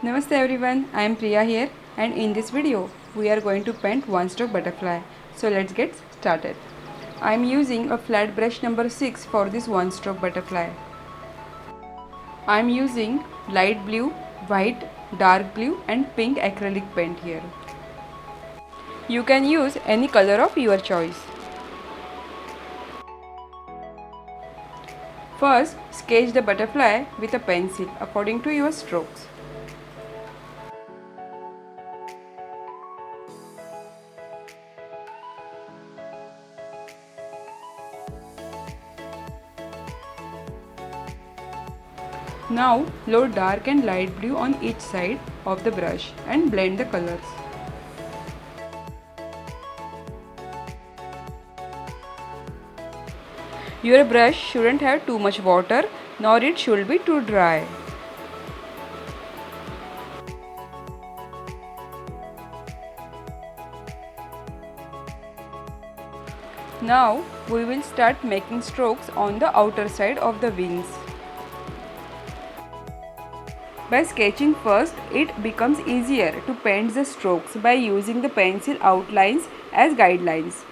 Namaste everyone, I am Priya here and in this video we are going to paint one stroke butterfly. So let's get started. I am using a flat brush number 6 for this one stroke butterfly. I am using light blue, white, dark blue and pink acrylic paint here. You can use any color of your choice. First, sketch the butterfly with a pencil according to your strokes. Now load dark and light blue on each side of the brush and blend the colors. Your brush shouldn't have too much water, nor it should be too dry. Now we will start making strokes on the outer side of the wings. By sketching first, it becomes easier to paint the strokes by using the pencil outlines as guidelines.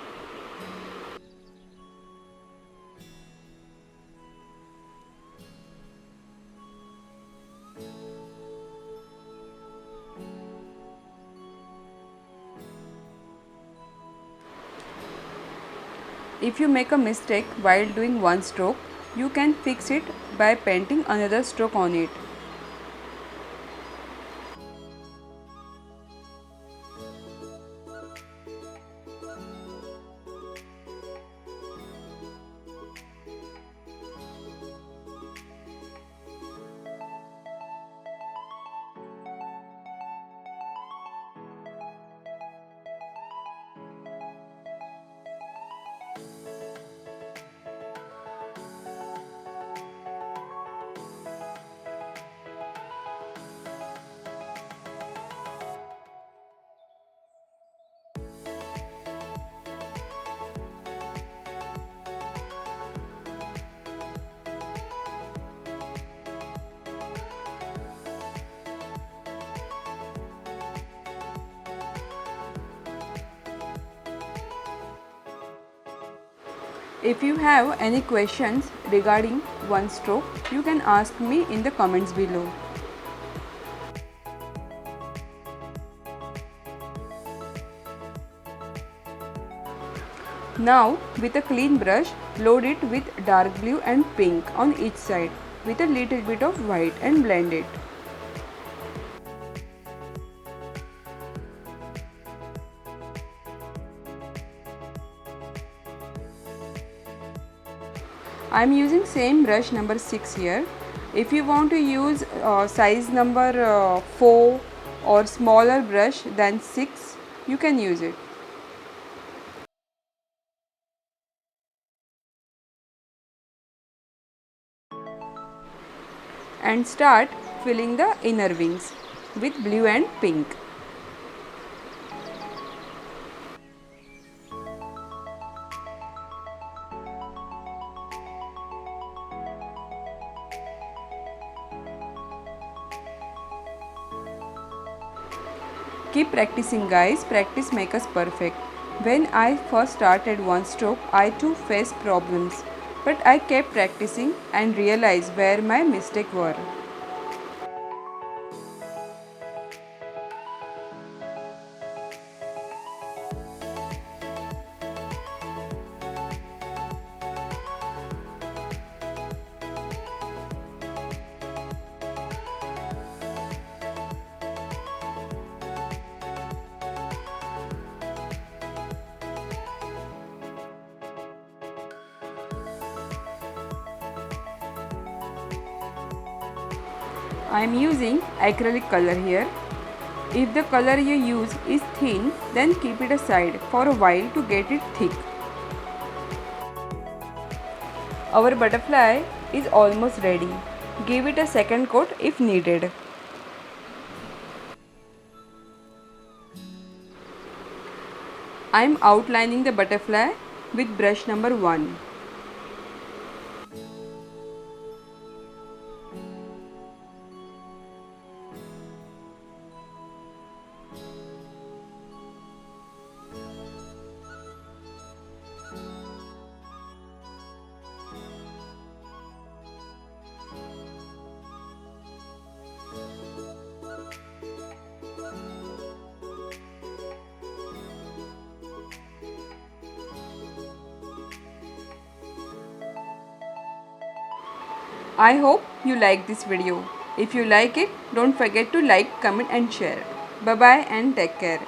If you make a mistake while doing one stroke, you can fix it by painting another stroke on it. If you have any questions regarding one stroke, you can ask me in the comments below. Now with a clean brush, load it with dark blue and pink on each side with a little bit of white and blend it. I am using same brush number 6 here. If you want to use size number 4 or smaller brush than 6, you can use it. And start filling the inner wings with blue and pink. Keep practicing guys, practice makes us perfect. When I first started one stroke, I too faced problems, but I kept practicing and realized where my mistakes were. I am using acrylic color here. If the color you use is thin, then keep it aside for a while to get it thick. Our butterfly is almost ready. Give it a second coat if needed. I am outlining the butterfly with brush number 1. I hope you like this video. If you like it, don't forget to like, comment and share. Bye bye and take care.